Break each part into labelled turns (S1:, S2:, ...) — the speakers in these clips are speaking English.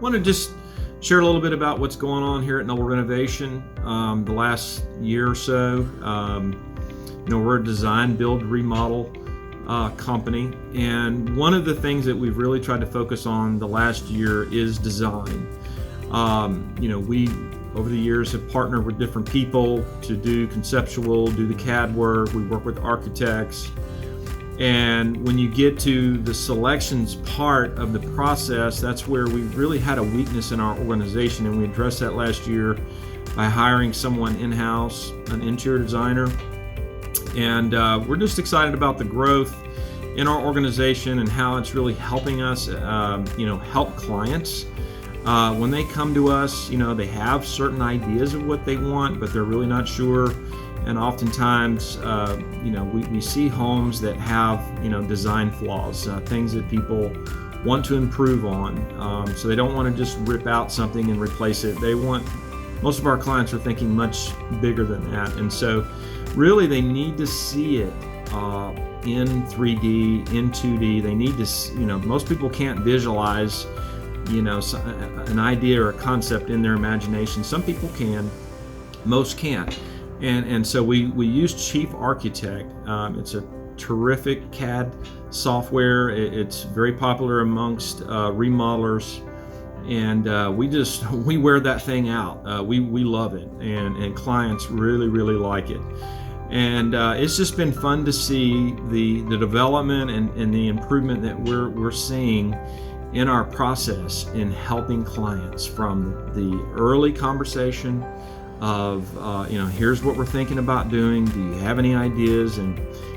S1: want to just share a little bit about what's going on here at Noble Renovation. The last year or so, we're a design, build, remodel company, and one of the things that we've really tried to focus on the last year is design. We over the years have partnered with different people to do conceptual, do the CAD work. We work with architects. And when you get to the selections part of the process, that's where we really had a weakness in our organization, and we addressed that last year by hiring someone in-house, an interior designer. And we're just excited about the growth in our organization and how it's really helping us, help clients. When they come to us, they have certain ideas of what they want, but they're really not sure. And oftentimes, we see homes that have, design flaws, things that people want to improve on. So they don't want to just rip out something and replace it. Most of our clients are thinking much bigger than that. And so really they need to see it in 3D, in 2D. They need to, most people can't visualize, an idea or a concept in their imagination. Some people can, most can't. And so we use Chief Architect. It's a terrific CAD software. It's very popular amongst remodelers, and we wear that thing out. We love it, and clients really like it. And it's just been fun to see the development and the improvement that we're seeing in our process in helping clients from the early conversation of, here's what we're thinking about doing. Do you have any ideas? And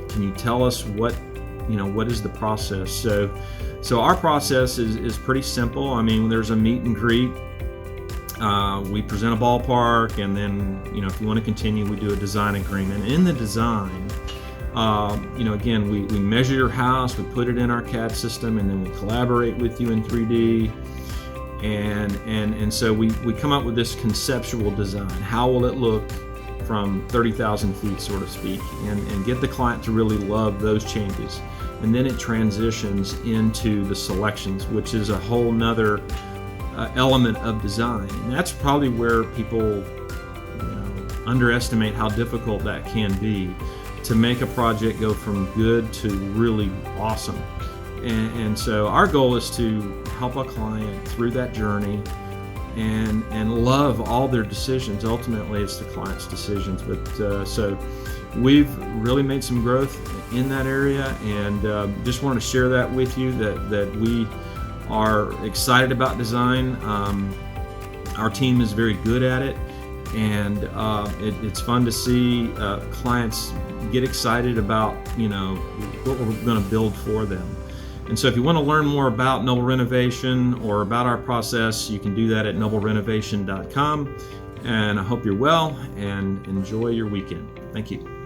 S1: can you tell us what is the process? So our process is pretty simple. I mean, there's a meet and greet. We present a ballpark, and then, if you want to continue, we do a design agreement. In the design, again, we measure your house, we put it in our CAD system, and then we collaborate with you in 3D. And so we come up with this conceptual design. How will it look from 30,000 feet, so to speak, and get the client to really love those changes. And then it transitions into the selections, which is a whole nother element of design. And that's probably where people underestimate how difficult that can be to make a project go from good to really awesome. And so our goal is to help a client through that journey and love all their decisions. Ultimately, it's the client's decisions. But so we've really made some growth in that area, and just want to share that with you, that we are excited about design. Our team is very good at it, and it's fun to see clients get excited about what we're going to build for them. And so if you want to learn more about Noble Renovation or about our process, you can do that at noblerenovation.com. And I hope you're well and enjoy your weekend. Thank you.